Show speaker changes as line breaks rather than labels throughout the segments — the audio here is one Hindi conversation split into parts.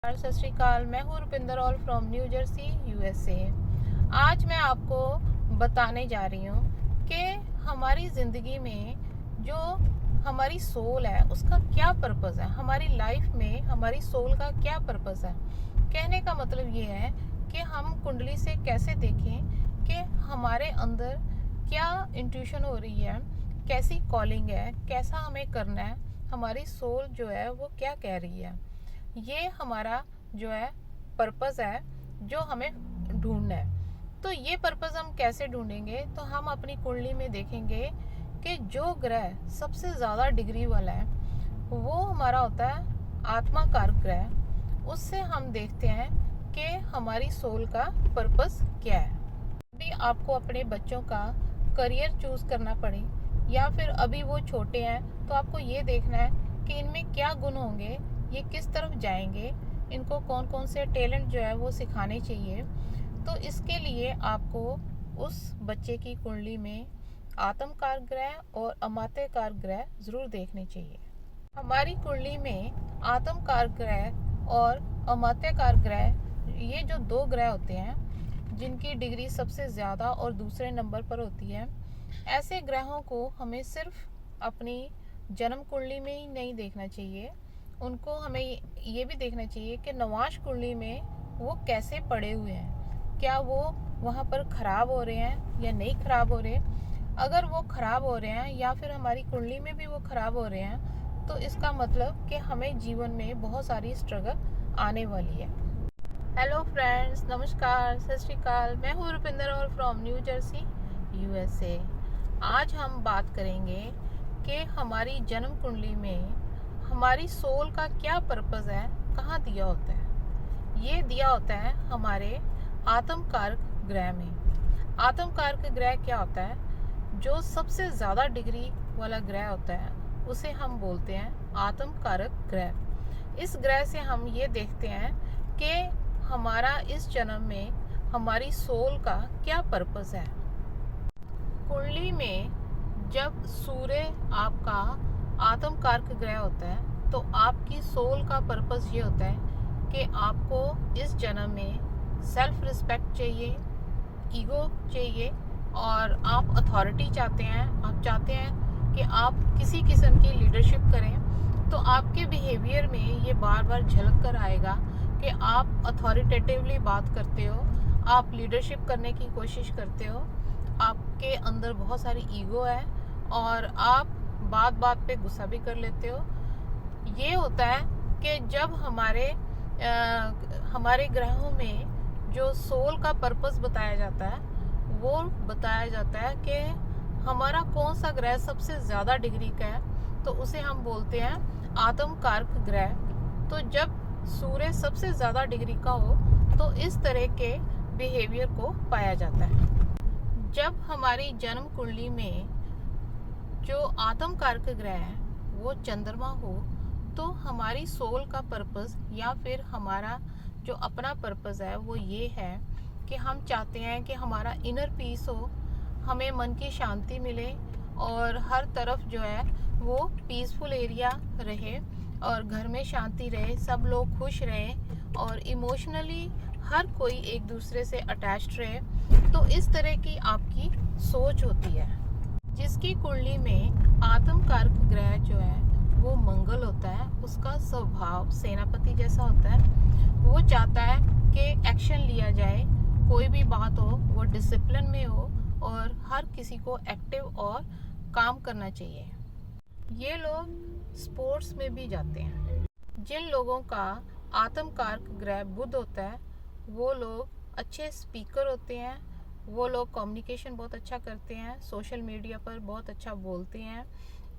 सत श्री अकाल। मैं हूँ Rupinder all from new Jersey USA. आज मैं आपको बताने जा रही हूँ कि हमारी ज़िंदगी में जो हमारी सोल है उसका क्या पर्पस है, हमारी लाइफ में हमारी सोल का क्या पर्पस है। कहने का मतलब ये है कि हम कुंडली से कैसे देखें कि हमारे अंदर क्या इंट्यूशन हो रही है, कैसी कॉलिंग है, कैसा हमें करना है, हमारी सोल जो है वो क्या कह रही है। ये हमारा जो है पर्पस है जो हमें ढूंढना है। तो ये पर्पस हम कैसे ढूंढेंगे, तो हम अपनी कुंडली में देखेंगे कि जो ग्रह सबसे ज़्यादा डिग्री वाला है वो हमारा होता है आत्मा कारक ग्रह। उससे हम देखते हैं कि हमारी सोल का पर्पस क्या है। अभी आपको अपने बच्चों का करियर चूज करना पड़े या फिर अभी वो छोटे हैं तो आपको ये देखना है कि इनमें क्या गुण होंगे, ये किस तरफ जाएंगे, इनको कौन कौन से टैलेंट जो है वो सिखाने चाहिए। तो इसके लिए आपको उस बच्चे की कुंडली में आत्मकार ग्रह और अमात्यकार ग्रह ज़रूर देखने चाहिए। हमारी कुंडली में आत्मकार ग्रह और अमात्यकार ग्रह, ये जो दो ग्रह होते हैं जिनकी डिग्री सबसे ज़्यादा और दूसरे नंबर पर होती है, ऐसे ग्रहों को हमें सिर्फ अपनी जन्म कुंडली में ही नहीं देखना चाहिए, उनको हमें ये भी देखना चाहिए कि नवाश कुंडली में वो कैसे पड़े हुए हैं, क्या वो वहाँ पर ख़राब हो रहे हैं या नहीं ख़राब हो रहे। अगर वो ख़राब हो रहे हैं या फिर हमारी कुंडली में भी वो ख़राब हो रहे हैं तो इसका मतलब कि हमें जीवन में बहुत सारी स्ट्रगल आने वाली है। हेलो फ्रेंड्स, नमस्कार, सत श्री अकाल। मैं हूँ रुपिंदर और फ्रॉम न्यू जर्सी यूएसए। आज हम बात करेंगे कि हमारी जन्म कुंडली में हमारी सोल का क्या पर्पस है, कहाँ दिया होता है। ये दिया होता है हमारे आत्मकारक ग्रह में। आत्मकारक ग्रह क्या होता है, जो सबसे ज़्यादा डिग्री वाला ग्रह होता है उसे हम बोलते हैं आत्मकारक ग्रह। इस ग्रह से हम ये देखते हैं कि हमारा इस जन्म में हमारी सोल का क्या पर्पस है। कुंडली में जब सूर्य आपका आत्मकारक ग्रह होता है तो आपकी सोल का पर्पस ये होता है कि आपको इस जन्म में सेल्फ रिस्पेक्ट चाहिए, ईगो चाहिए और आप अथॉरिटी चाहते हैं। आप चाहते हैं कि आप किसी किस्म की लीडरशिप करें। तो आपके बिहेवियर में ये बार बार झलक कर आएगा कि आप अथॉरिटेटिवली बात करते हो, आप लीडरशिप करने की कोशिश करते हो, आपके अंदर बहुत सारी ईगो है और आप बात बात पे गुस्सा भी कर लेते हो। ये होता है कि जब हमारे ग्रहों में जो सोल का पर्पस बताया जाता है वो बताया जाता है कि हमारा कौन सा ग्रह सबसे ज़्यादा डिग्री का है, तो उसे हम बोलते हैं आत्मकारक ग्रह। तो जब सूर्य सबसे ज़्यादा डिग्री का हो तो इस तरह के बिहेवियर को पाया जाता है। जब हमारी जन्म कुंडली में जो आत्मकारक ग्रह है वो चंद्रमा हो तो हमारी सोल का पर्पस या फिर हमारा जो अपना पर्पस है वो ये है कि हम चाहते हैं कि हमारा इनर पीस हो, हमें मन की शांति मिले और हर तरफ जो है वो पीसफुल एरिया रहे और घर में शांति रहे, सब लोग खुश रहें और इमोशनली हर कोई एक दूसरे से अटैच्ड रहे। तो इस तरह की आपकी सोच होती है। जिसकी कुंडली में आत्मकारक ग्रह जो है वो मंगल होता है, उसका स्वभाव सेनापति जैसा होता है। वो चाहता है कि एक्शन लिया जाए, कोई भी बात हो वो डिसिप्लिन में हो और हर किसी को एक्टिव और काम करना चाहिए। ये लोग स्पोर्ट्स में भी जाते हैं। जिन लोगों का आत्मकारक ग्रह बुध होता है वो लोग अच्छे स्पीकर होते हैं, वो लोग कम्युनिकेशन बहुत अच्छा करते हैं, सोशल मीडिया पर बहुत अच्छा बोलते हैं,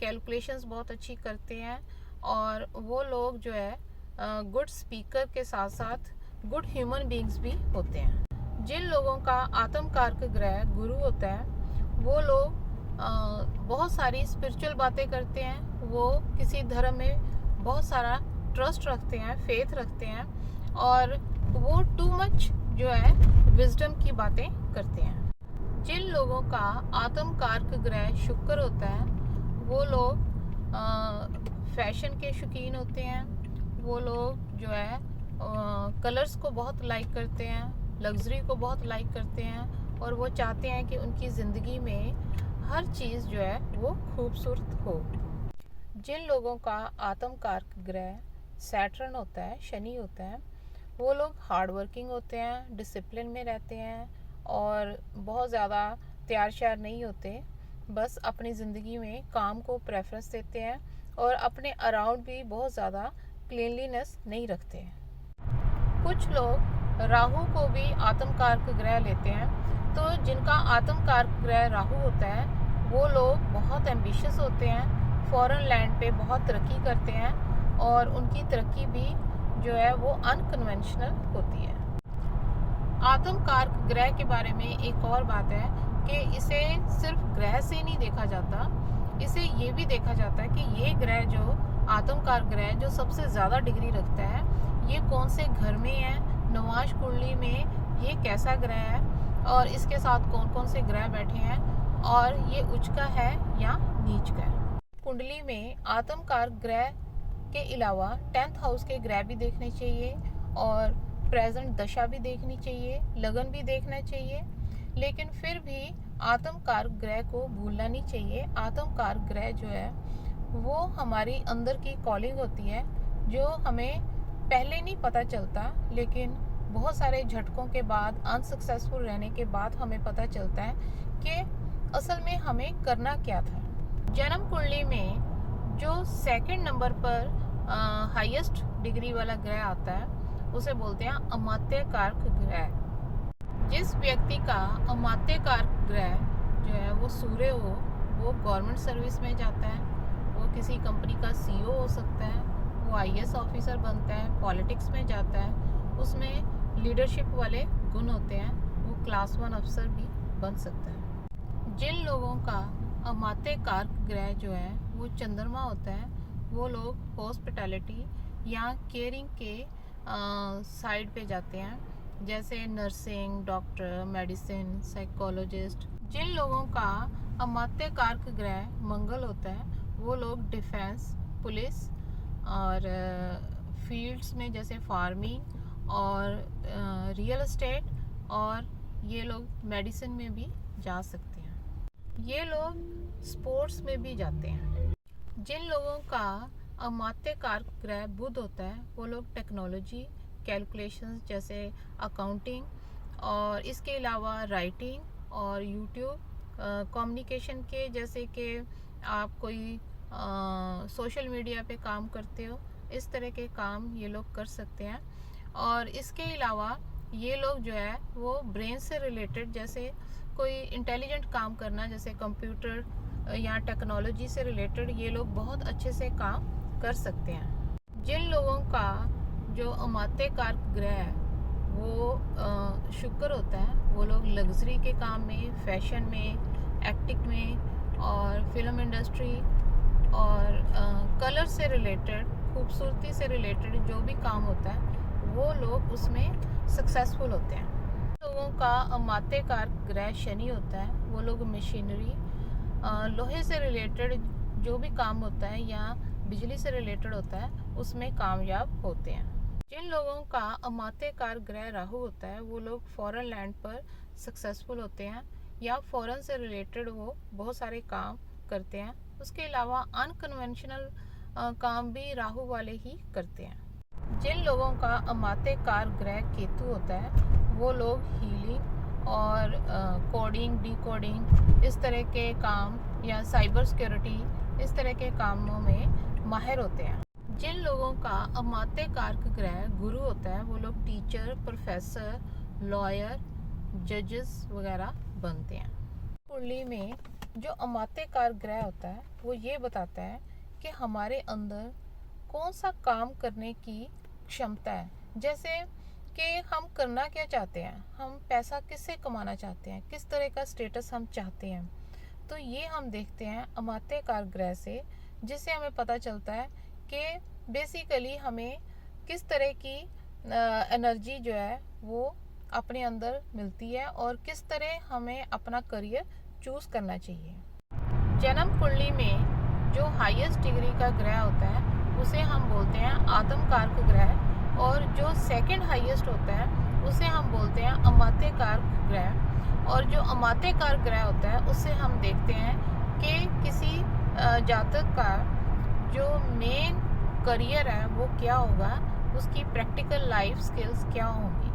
कैलकुलेशंस बहुत अच्छी करते हैं और वो लोग जो है गुड स्पीकर के साथ साथ गुड ह्यूमन बीइंग्स भी होते हैं। जिन लोगों का आत्मकारक ग्रह गुरु होता है वो लोग बहुत सारी स्पिरिचुअल बातें करते हैं, वो किसी धर्म में बहुत सारा ट्रस्ट रखते हैं, फेथ रखते हैं और वो टू मच जो है विजडम की बातें करते हैं। जिन लोगों का आत्मकारक ग्रह शुक्र होता है वो लोग फैशन के शौकीन होते हैं, वो लोग जो है कलर्स को बहुत लाइक करते हैं, लग्जरी को बहुत लाइक करते हैं और वो चाहते हैं कि उनकी ज़िंदगी में हर चीज़ जो है वो खूबसूरत हो। जिन लोगों का आत्म कारक ग्रह सैटर्न होता है, शनि होता है, वो लोग हार्ड वर्किंग होते हैं, डिसिप्लिन में रहते हैं और बहुत ज़्यादा तैयार श्यार नहीं होते, बस अपनी ज़िंदगी में काम को प्रेफरेंस देते हैं और अपने अराउंड भी बहुत ज़्यादा क्लीनलीनेस नहीं रखते हैं। कुछ लोग राहु को भी आत्म कारक ग्रह लेते हैं, तो जिनका आत्म कारक ग्रह राहु होता है वो लोग बहुत एम्बिशियस होते हैं, फॉरेन लैंड पे बहुत तरक्की करते हैं और उनकी तरक्की भी जो है वो अनकन्वेंशनल होती है। आत्म कारक ग्रह के बारे में एक और बात है कि इसे सिर्फ ग्रह से नहीं देखा जाता, इसे ये भी देखा जाता है कि ये ग्रह जो आत्म कारक ग्रह जो सबसे ज़्यादा डिग्री रखता है, ये कौन से घर में है, नवाश कुंडली में ये कैसा ग्रह है और इसके साथ कौन कौन से ग्रह बैठे हैं और ये उच्च का है या नीच का है। कुंडली में आत्म कारक ग्रह के अलावा 10th हाउस के ग्रह भी देखने चाहिए और प्रेजेंट दशा भी देखनी चाहिए, लगन भी देखना चाहिए, लेकिन फिर भी आत्म कारक ग्रह को भूलना नहीं चाहिए। आत्म कारक ग्रह जो है वो हमारी अंदर की कॉलिंग होती है, जो हमें पहले नहीं पता चलता, लेकिन बहुत सारे झटकों के बाद, अनसक्सेसफुल रहने के बाद हमें पता चलता है कि असल में हमें करना क्या था। जन्म कुंडली में जो सेकंड नंबर पर हाईएस्ट डिग्री वाला ग्रह आता है उसे बोलते हैं अमात्य कारक ग्रह। जिस व्यक्ति का अमात्य कारक ग्रह जो है वो सूर्य हो, वो गवर्नमेंट सर्विस में जाता है, वो किसी कंपनी का सीईओ हो सकता है, वो आईएएस ऑफिसर बनता है, पॉलिटिक्स में जाता है, उसमें लीडरशिप वाले गुण होते हैं, वो क्लास 1 अफसर भी बन सकता है। जिन लोगों का अमात्य कारक ग्रह जो है वो चंद्रमा होता है, वो लोग हॉस्पिटैलिटी या केयरिंग के साइड पे जाते हैं, जैसे नर्सिंग, डॉक्टर, मेडिसिन, साइकोलॉजिस्ट। जिन लोगों का अमात्य कारक ग्रह मंगल होता है वो लोग डिफेंस, पुलिस और फील्ड्स में जैसे फार्मिंग और रियल एस्टेट, और ये लोग मेडिसिन में भी जा सकते हैं। ये लोग स्पोर्ट्स में भी जाते हैं। जिन लोगों का अमात्य कारक ग्रह बुध होता है वो लोग टेक्नोलॉजी, कैलकुलेशंस जैसे अकाउंटिंग और इसके अलावा राइटिंग और यूट्यूब, कम्युनिकेशन के, जैसे कि आप कोई सोशल मीडिया पे काम करते हो, इस तरह के काम ये लोग कर सकते हैं। और इसके अलावा ये लोग जो है वो ब्रेन से रिलेटेड, जैसे कोई इंटेलिजेंट काम करना, जैसे कंप्यूटर या टेक्नोलॉजी से रिलेटेड, ये लोग बहुत अच्छे से काम कर सकते हैं। जिन लोगों का जो अमात्य कारक ग्रह है वो शुक्र होता है, वो लोग लग्जरी के काम में, फैशन में, एक्टिंग में और फिल्म इंडस्ट्री और कलर से रिलेटेड, खूबसूरती से रिलेटेड जो भी काम होता है वो लोग उसमें सक्सेसफुल होते हैं। लोगों का अमात्य कारक ग्रह शनि होता है, वो लोग मशीनरी, लोहे से रिलेटेड जो भी काम होता है या बिजली से रिलेटेड होता है उसमें कामयाब होते हैं। जिन लोगों का अमात्य कारक ग्रह राहु होता है वो लोग फॉरेन लैंड पर सक्सेसफुल होते हैं या फॉरेन से रिलेटेड वो बहुत सारे काम करते हैं। उसके अलावा अनकन्वेंशनल काम भी राहु वाले ही करते हैं। जिन लोगों का अमात्य कारक ग्रह केतु होता है वो लोग हीलिंग और कोडिंग, डिकोडिंग, इस तरह के काम या साइबर सिक्योरिटी, इस तरह के कामों में माहिर होते हैं। जिन लोगों का अमात्य कारक ग्रह गुरु होता है वो लोग टीचर, प्रोफेसर, लॉयर, जजेस वगैरह बनते हैं। कुंडली में जो अमात्य कारक ग्रह होता है वो ये बताता है कि हमारे अंदर कौन सा काम करने की क्षमता है, जैसे कि हम करना क्या चाहते हैं, हम पैसा किससे कमाना चाहते हैं, किस तरह का स्टेटस हम चाहते हैं, तो ये हम देखते हैं अमात्य कारक ग्रह से, जिससे हमें पता चलता है कि बेसिकली हमें किस तरह की एनर्जी जो है वो अपने अंदर मिलती है और किस तरह हमें अपना करियर चूज़ करना चाहिए। जन्म कुंडली में जो हाईएस्ट डिग्री का ग्रह होता है उसे हम बोलते हैं आत्म कारक ग्रह, और जो सेकंड हाईएस्ट होता है उसे हम बोलते हैं अमात्यकार ग्रह। और जो अमात्यकार ग्रह होता है उससे हम देखते हैं कि किसी जातक का जो मेन करियर है वो क्या होगा, उसकी प्रैक्टिकल लाइफ स्किल्स क्या होंगी।